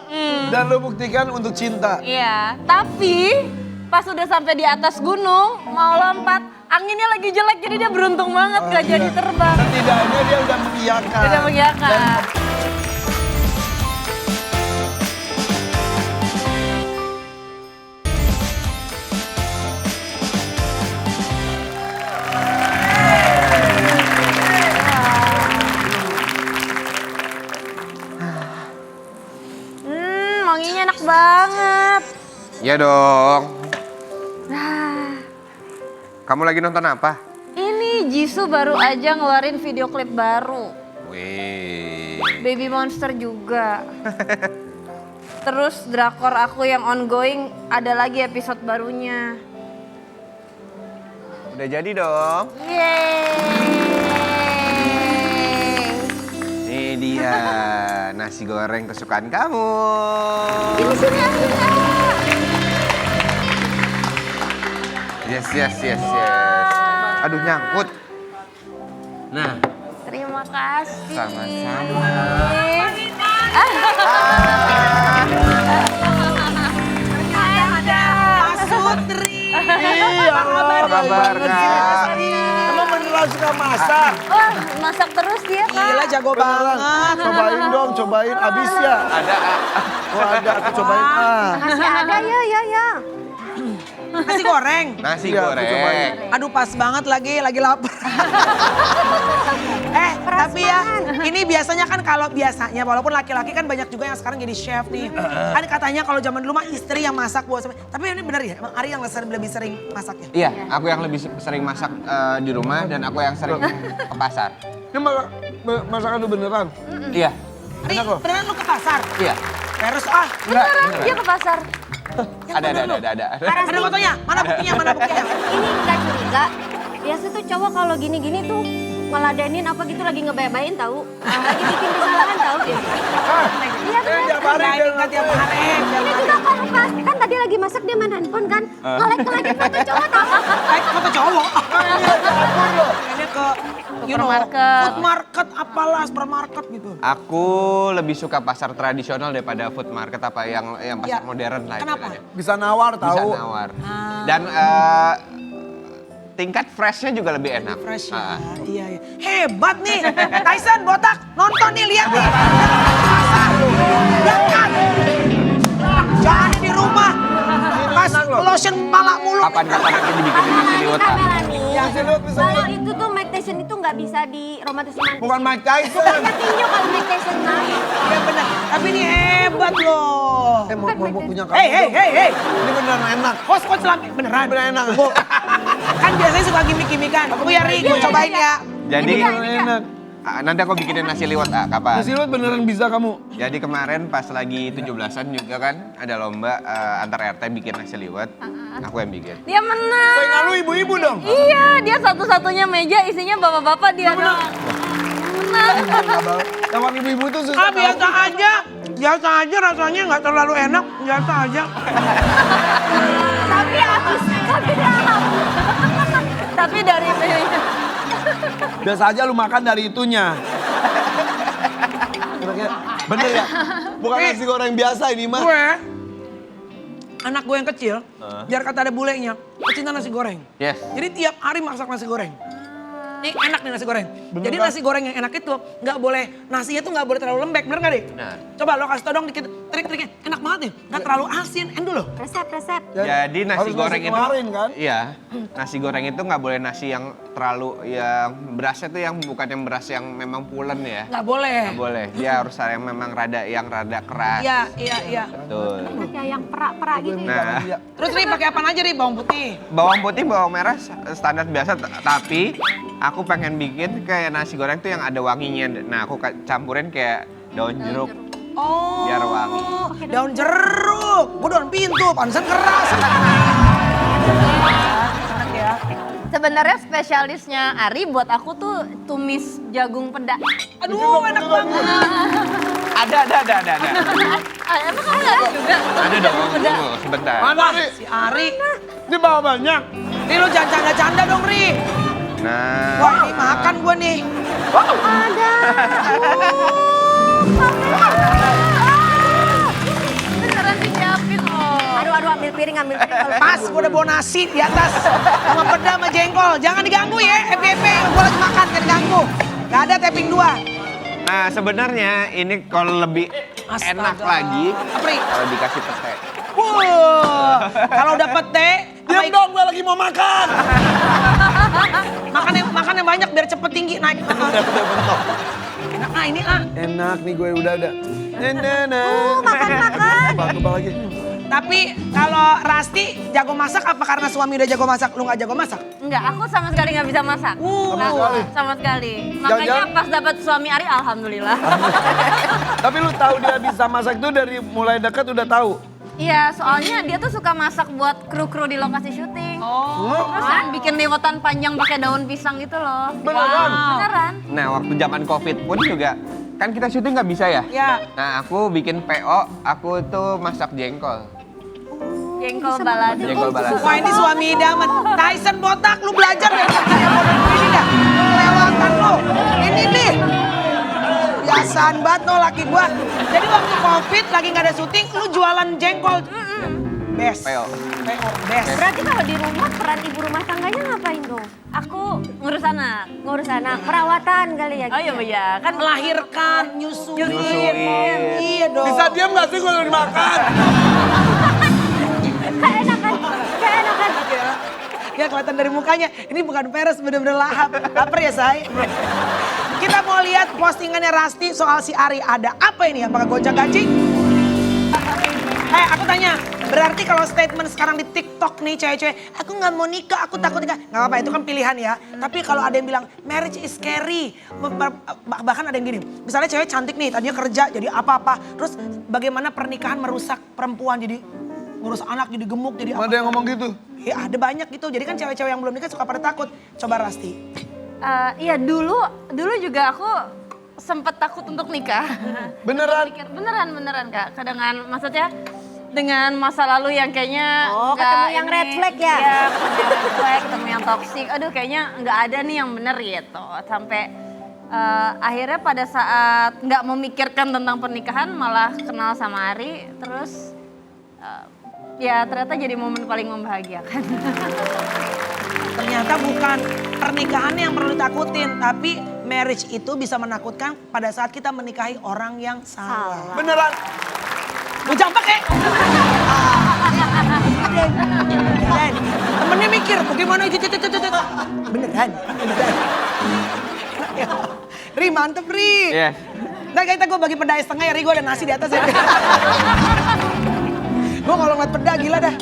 Dan lo buktikan untuk cinta. Iya, tapi pas udah sampai di atas gunung, mau lompat, anginnya lagi jelek jadi dia beruntung banget gak jadi terbang. Setidaknya dia udah mengiyakan. Udah mengiyakan. enak banget. Iya dong. Nah, Kamu lagi nonton apa? ini Jisoo baru aja ngeluarin video klip baru. Wih. Baby Monster juga. Terus drakor aku yang ongoing ada lagi episode barunya. Udah jadi dong. Yeay. Ini dia nasi goreng kesukaan kamu. Sini. Yes. Aduh nyangkut. Nah, Terima kasih. sama-sama. Sutri. Apa kabar Kak? Emang beneran suka masak? Wah, masak terus dia, Kak. Gila jago Beneran. banget. Cobain dong, cobain. Abis ya? Ada Oh ada, aku cobain. Masih ada, ya. Nasi goreng. nasi Iya, aku cobain. goreng. Aduh pas banget lagi lapar. Tapi ya ini biasanya kan kalau biasanya walaupun laki-laki kan banyak juga yang sekarang jadi chef nih. Kan katanya kalau zaman dulu mah istri yang masak buat tapi ini bener ya emang Ari yang lebih sering masaknya. Iya, aku yang lebih sering masak di rumah dan aku yang sering ke pasar. Ini masakan lu beneran? Iya, Ari beneran lu ke pasar? iya. Terus Beneran dia ke pasar. Ada. ada fotonya? Mana buktinya? Ini nggak curiga. Biasa tuh cowok kalau gini-gini tuh ngeladenin apa gitu lagi ngebayain tahu. Lagi bikin kesalahan tahu dia. Iya benar. Tiap hari dia Enggak tiap hari. Ini juga kan tadi lagi masak dia main handphone kan. Ngelek-ngelekin foto cowok tahu. Foto cowok. Ini ke Supermarket. food market apalah supermarket gitu. Aku lebih suka pasar tradisional daripada food market apa yang pasar Ya. modern lah. Kenapa? istilahnya. bisa nawar Bisa tahu. nawar. Dan tingkat freshnya juga lebih enak. Fresh Ah. ya. Iya. Hebat nih. Tyson botak nonton nih lihat nih. Berangkat. Jangan di rumah. Pas lotion kepala mulu. Kapan-kapan nanti dibikinin nasi liwet Kak. Kalau itu tuh Mike Tyson itu nggak bisa diromantis-romantis. Bukan Mike Tyson. Banyak tinju kalau Mike Tyson mah. Iya benar. Tapi ini hebat loh. Mau punya kamu. Hey. Ini beneran enak. Coach Lampi beneran. Beneran enak. Kan biasanya suka gimmick-gimmickan. Aku ya Ri, gue cobain ya. Jadi Beneran enak. nanti aku bikinin nasi liwet kapan? Nasi liwet beneran bisa kamu. Jadi kemarin pas lagi 17-an juga kan ada lomba antar RT bikin nasi liwet. Aku yang bikin. Dia menang. Saingan lu ibu-ibu dong. Iya, dia satu-satunya meja isinya bapak-bapak dia doang. Menang. Lawan ibu-ibu tuh susah. Biasa aja. Biasa aja rasanya nggak terlalu enak. Biasa aja. Tapi dari Biasa aja lu makan dari itunya. Bener ya? Bukan nasi goreng biasa ini mah. Gue, anak gue yang kecil, biar kata ada bulenya, pecinta nasi goreng. Yes. Jadi tiap hari masak nasi goreng. Ini enak nih nasi goreng. Jadi kan? nasi goreng yang enak itu nggak boleh, nasinya tuh nggak boleh terlalu lembek, bener nggak deh? Benar. Coba lo kasih tau dong dikit trik-triknya, enak banget nih. Nggak terlalu asin, endo loh. Resep. Jadi nasi Harus goreng nasi itu, kemarin, kan? iya, nasi goreng itu nggak boleh nasi yang terlalu, yang berasnya tuh yang bukan yang beras yang memang pulen ya. Nggak boleh. Nggak boleh, dia harus yang memang rada keras. Iya. Betul. Kayak yang perak-perak gitu. Nah, Terus Ri pakai apa aja Ri? Bawang putih. bawang putih, bawang merah standar biasa, tapi aku pengen bikin kayak nasi goreng tuh yang ada wanginya. Nah, aku campurin kayak daun jeruk. Oh. Biar wangi. Daun jeruk. Gue daun pintu, pantesan keras. sebenarnya spesialisnya Ari buat aku tuh tumis jagung pedas. Aduh, enak banget. Ada. Emang kamu nggak ada juga? Ada dong, tunggu sebentar. Mana Ri? Si Ari. Ini bawa banyak. Ri lo jangan canda-canda dong Ri. Nah, Wah ini makan gue nih. Beneran disiapin loh. Aduh, ambil piring kalau Pas gue udah bawa nasi di atas sama peda sama jengkol. Jangan diganggu ya, FBP. Gue lagi makan, jangan diganggu. Gak ada tapping 2. nah sebenarnya ini kalau lebih enak lagi Apri. kalau dikasih pete. Kalau udah pete, Diam dong, gue lagi mau makan. makan yang banyak biar cepet tinggi naik. Enak ini ah. Enak nih gue udah. Makan. Coba lagi. Tapi kalau Rasti jago masak apa karena suami udah jago masak, lu gak jago masak? Enggak, aku sama sekali nggak bisa masak. Sama sekali. Sama sekali. Makanya Jangan-jangan- pas dapat suami Ari, alhamdulillah. Tapi lu tahu dia bisa masak tuh dari mulai dekat udah tahu. Iya, soalnya dia tuh suka masak buat kru-kru di lokasi syuting. Terus yang bikin liwetan panjang pakai daun pisang gitu loh. Beneran? Beneran. Nah waktu zaman Covid pun juga, kan kita syuting nggak bisa ya? Ya. Nah aku bikin PO, aku tuh masak jengkol. Jengkol balado. Jengkol balado. Wah ini suami idaman. Tyson botak, lu belajar dari yang bodoh ini dah. Kelewatan lu. Ini nih. Biasaan banget no laki gua. Jadi waktu Covid lagi gak ada syuting, lu jualan jengkol. Best. PO. Best. Berarti kalau di rumah peran ibu rumah tangganya ngapain dong? Aku ngurus anak. Ngurus anak, perawatan kali ya? Oh iya, iya. Kan Melahirkan, nyusuin. Nyusuin. Iya dong. Bisa diam gak sih kalau dimakan? Keenakan. Ya kelihatan dari mukanya, ini bukan peres, bener-bener lahap. Laper ya, Say? Kita mau lihat postingannya Rasti soal si Ari. Ada apa ini? Apakah gonjang-ganjing? Aku tanya, berarti kalau statement sekarang di TikTok nih cewek-cewek, aku nggak mau nikah, aku takut nikah. Nggak apa-apa, itu kan pilihan ya. Tapi kalau ada yang bilang, marriage is scary. Bahkan ada yang gini, misalnya cewek cantik nih, tadinya kerja jadi apa-apa. Terus bagaimana pernikahan merusak perempuan jadi ngurus anak, jadi gemuk, jadi apa. Ada yang ngomong gitu? Ya ada banyak gitu, jadi kan cewek-cewek yang belum nikah suka pada takut. Coba Rasti. iya dulu juga aku sempet takut untuk nikah. Beneran? Beneran Kak. Dengan maksudnya dengan masa lalu yang kayaknya Ketemu yang red flag ya? Iya, ketemu yang red flag, ketemu yang toxic. Aduh kayaknya nggak ada nih yang bener gitu. Sampai akhirnya pada saat nggak memikirkan tentang pernikahan malah kenal sama Ari. Terus ya ternyata jadi momen paling membahagiakan. Ternyata bukan pernikahan yang perlu ditakutin, tapi marriage itu bisa menakutkan pada saat kita menikahi orang yang salah. Beneran? Lu jampak ya? Temennya mikir bagaimana itu. Beneran. Ri mantep Ri. Yes. Ntar kita gue bagi peda setengah ya Ri, gue ada nasi di atas ya. Gue kalau ngeliat peda gila dah.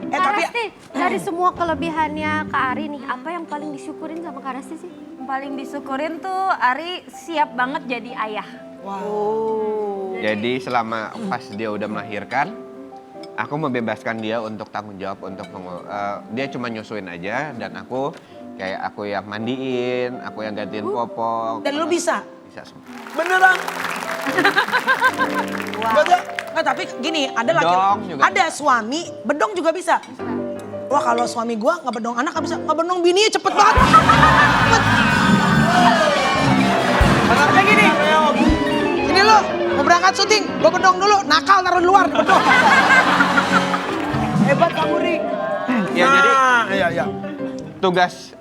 Kak Rasti, dari semua kelebihannya Kak Ari nih, apa yang paling disyukurin sama Kak Rasti sih? Paling disyukurin tuh Ari siap banget jadi ayah. Jadi selama pas dia udah melahirkan, aku membebaskan dia untuk tanggung jawab untuk dia cuma nyusuin aja dan aku yang mandiin, aku yang gantiin popok. Dan lu bisa? Bisa semua. Beneran? Nggak, tapi gini, ada laki, Bedong juga. ada suami, bedong juga bisa. Wah kalau suami gua nggak bedong anak nggak bisa, nggak bedong bininya cepet banget. Cepet. Kayak gini, ini lo mau berangkat syuting, gua bedong dulu, nakal taruh di luar, bedong. Hebat kamu Ri. Ya jadi Iya. tugas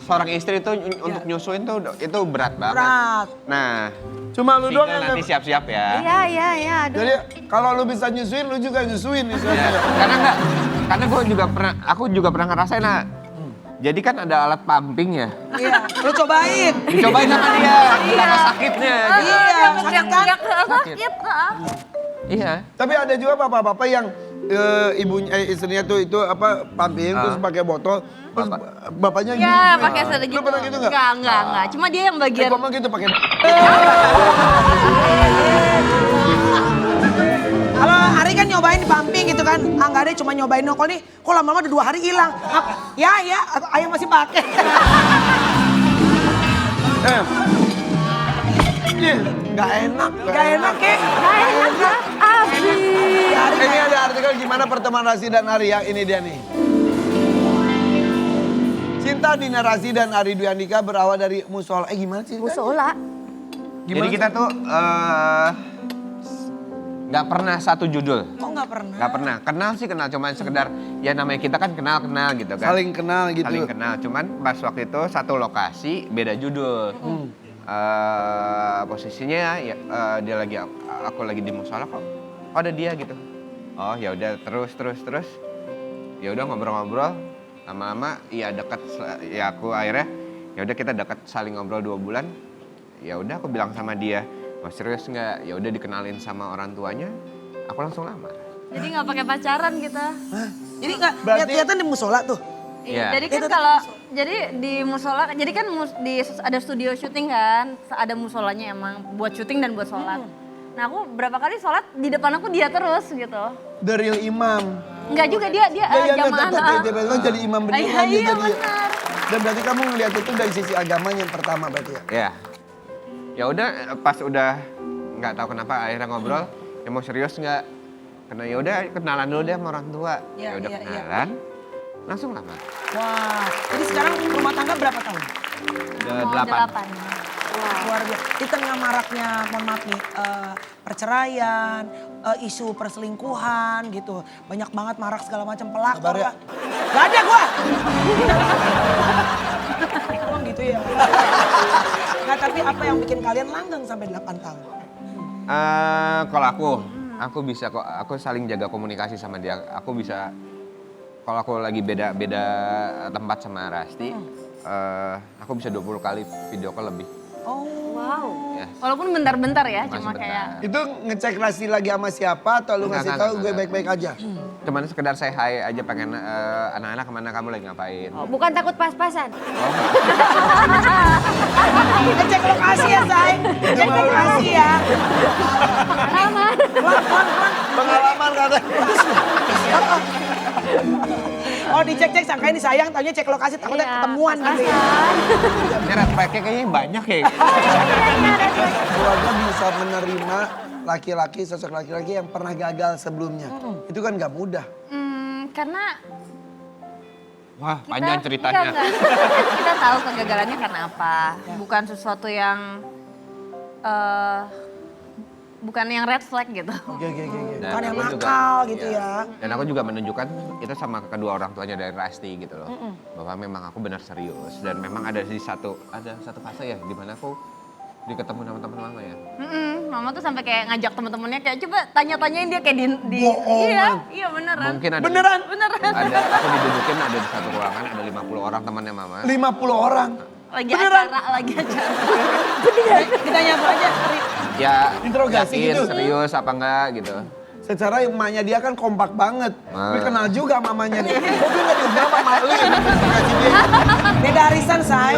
seorang istri itu untuk nyusuin tuh itu berat banget. Berat. Nah, Cuma lu doang Tinggal yang nanti siap-siap ya. Iya. Aduh. Jadi kalau lu bisa nyusuin, lu juga nyusuin nih. Ya, karena aku juga pernah ngerasain nah. Jadi kan ada alat pumping ya. Iya, lu cobain. Dicobain sama dia, betapa sakitnya. Gitu. Iya, sakit kan? Sakit. Iya. Tapi ada juga bapak-bapak yang istrinya tuh itu apa pumping terus pakai botol. Terus bapaknya gitu. Iya, pakai sedikit. Lu pernah gitu nggak? Enggak. Cuma dia yang bagian. Gua mah gitu pakai. Kalau Ari kan nyobain pumping gitu kan, nggak ada cuma nyobain nongol nih, kok lama-lama udah 2 hari hilang. Ya, ayah masih pakai. Nggak enak. Gak enak ya. Ini ada artikel gimana pertemuan Rasti dan Ari ya, ini dia nih. Cinta Dina Rasti dan Ari Dwi Andika berawal dari musola. Gimana sih? Musola. Jadi kita tuh nggak pernah satu judul. Kok nggak pernah? Nggak pernah. Kenal sih kenal, cuman sekedar ya namanya kita kan kenal gitu kan. Saling kenal gitu. Saling kenal, cuman pas waktu itu satu lokasi beda judul. Posisinya ya dia lagi aku lagi di musola kok. Oh ada dia gitu. Oh ya udah terus. Ya udah ngobrol-ngobrol. Lama-lama iya dekat ya aku akhirnya ya udah kita dekat saling ngobrol 2 bulan. ya udah aku bilang sama dia, "Mau serius nggak?" Ya udah dikenalin sama orang tuanya, aku langsung lamar. Jadi nggak pakai pacaran kita. Jadi nggak lihat-lihatan di musola tuh. Iya. Jadi kan kalau di musola, jadi kan ada studio syuting kan, ada musolanya emang buat syuting dan buat sholat. Nah aku berapa kali sholat di depan aku dia terus gitu. The real imam. Enggak juga dia jamaah. Dia jadi imam beneran. Iya jadi. benar. Dan berarti kamu ngeliat itu dari sisi agamanya yang pertama berarti ya? Ya. Ya udah pas udah nggak tahu kenapa akhirnya ngobrol, ya mau serius nggak? Karena ya udah kenalan dulu deh sama orang tua. Ya udah kenalan, langsung lamar. Wah, jadi sekarang rumah tangga berapa tahun? Udah 8. Luar biasa. Di tengah maraknya, mohon maaf nih, perceraian, isu perselingkuhan gitu. Banyak banget marak segala macam pelakor. Kabar ya? Gak ada gua. Emang gitu ya. Nah tapi apa yang bikin kalian langgeng sampai 8 tahun? Kalau aku bisa kok, aku saling jaga komunikasi sama dia. Aku bisa, kalau aku lagi beda tempat sama Rasti, aku bisa 20 kali video call lebih. Oh. Wow. Yes. Walaupun bentar-bentar ya, Cuma cuma sebentar. kayak Itu ngecek Rasti lagi sama siapa atau lu ngasih Enggak, tahu gue enggak. baik-baik aja? Cuman sekedar saya hai aja, pengen anak-anak kemana kamu lagi ngapain. Oh, bukan takut pas-pasan. Ngecek lokasi ya, Say. Ngecek lokasi ya. Pengalaman. Pengalaman kata. Oh dicek-cek sangkain disayang, taunya cek lokasi takutnya ketemuan gitu ya. Ini red flag-nya kayaknya banyak ya. Keluarga bisa menerima laki-laki, sosok laki-laki yang pernah gagal sebelumnya. Itu kan gak mudah. karena Wah, panjang ceritanya. Enggak. Kita tahu kegagalannya karena apa. Bukan sesuatu yang bukan yang red flag gitu. Oke. Bukan yang nakal gitu ya. Dan aku juga menunjukkan itu sama kedua orang tuanya dari Rasti gitu loh. Bahwa memang aku benar serius dan memang ada satu fase ya di mana aku ketemu sama teman mama ya. Mama tuh sampai kayak ngajak teman-temannya kayak coba tanya-tanyain dia kayak di iya beneran. Mungkin ada Beneran? Ada aku didudukin ada di satu ruangan ada 50 orang temannya mama. 50 orang? Lagi Beneran? acara. Ditanya apa aja? Ya, Interogasi yakin, gitu? serius apa enggak gitu. Secara emaknya dia kan kompak banget. Gue kenal juga mamanya nih. Kok gue gak diundang sama lu ya? Kasih dia. Beda arisan, Say.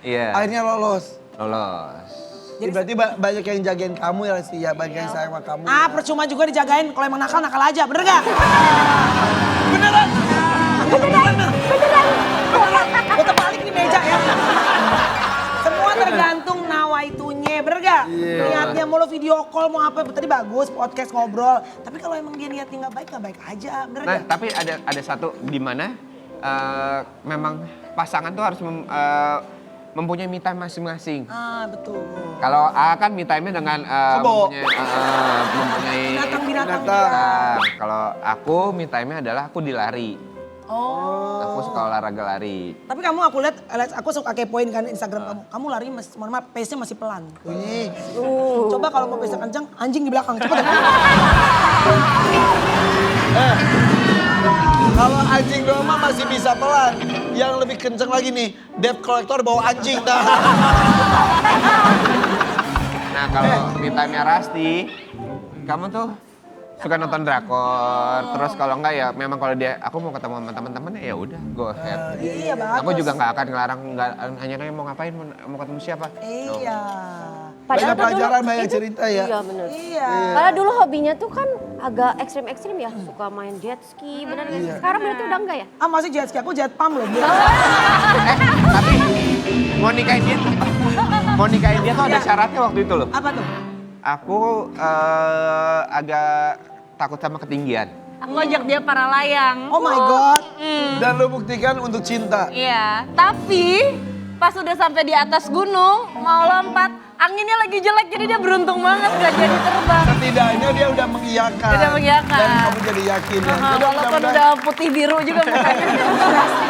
Iya. Akhirnya lolos. Lolos. Berarti banyak yang jagain kamu ya sih ya, banyak yang sayang sama kamu. Ah, percuma juga dijagain. Kalau emang nakal aja, bener gak? Beneran? Gue terbalik di meja ya. Semua tergantung nawaitunya, bener gak? Niatnya mau lo video call, mau apa, tadi bagus, podcast ngobrol. Tapi kalau emang dia niatnya gak baik aja, bener Nah, gak? tapi ada satu di mana memang pasangan tuh harus mempunyai me time masing-masing. Ah, betul. Kalau A kan me time-nya dengan Kebo. mempunyai Binatang. Kalau aku me time-nya adalah aku dilari. Oh. Aku suka olahraga lari. Tapi kamu aku lihat, aku suka kepoin kan Instagram kamu. Kamu lari, mohon maaf, pace-nya masih pelan. Coba kalau mau pace kencang, anjing di belakang. Cepet. Kalau anjing doang mah masih bisa pelan. Yang lebih kenceng lagi nih, debt collector bawa anjing dah. Nah, kalau me time-nya Rasti, kamu tuh suka nonton drakor, terus kalau enggak ya memang kalau dia aku mau ketemu sama teman-temannya ya udah go ahead. Iya, bagus. Aku juga nggak akan ngelarang, hanya nanya mau ngapain, mau ketemu siapa. No. Iya. Banyak tuh pelajaran, dulu banyak itu- cerita ya. Iya bener. Iya. Padahal dulu hobinya tuh kan agak ekstrim-ekstrim ya. Suka main jet ski, bener gak sih? Sekarang berarti udah enggak ya? Ah, masih jet ski, aku jet pump loh. Tapi mau nikahin dia tuh ada syaratnya waktu itu loh. Apa tuh? Aku agak takut sama ketinggian. Aku ajak dia para layang. Oh my God. Dan lu buktikan untuk cinta. Iya, tapi pas udah sampai di atas gunung mau lompat, anginnya lagi jelek jadi dia beruntung banget gak jadi terbang. Setidaknya dia udah mengiyakan. Udah mengiyakan. Dan kamu jadi yakin ya. Jadi Walaupun mudah-mudahan udah putih biru juga mukanya.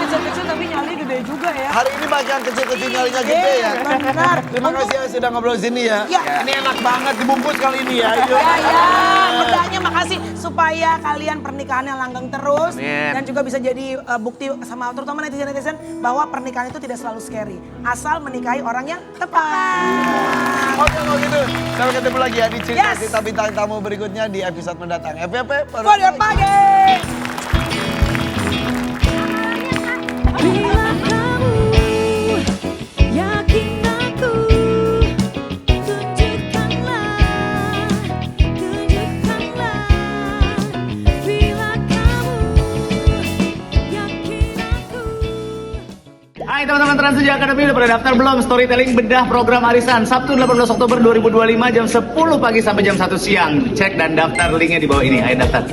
Kecil-kecil tapi nyali gede juga ya. hari ini bagian kecil-kecil nyalinya gede ya. Benar. Terima kasih ya sudah ngobrol sini ya. Ya. Ini enak banget dibungkus kali ini ya. Yuk. Ya, bedanya makasih. supaya kalian pernikahannya langgeng terus. Amin. Dan juga bisa jadi bukti sama terutama netizen-netizen bahwa pernikahan itu tidak selalu scary. Asal menikahi orang yang tepat. Oke kalau gitu, sampai ketemu lagi ya di Yes. cerita bintang tamu berikutnya di episode mendatang. FYP, For your pagi. Bila kamu yakin aku, tunjukkanlah. Bila kamu yakin aku. Hai teman-teman Trans 7 Academy, udah pada daftar belum? Storytelling bedah program arisan Sabtu 18 Oktober 2025 jam 10 pagi sampai jam 1 siang. Cek dan daftar linknya di bawah ini. Ayo daftar.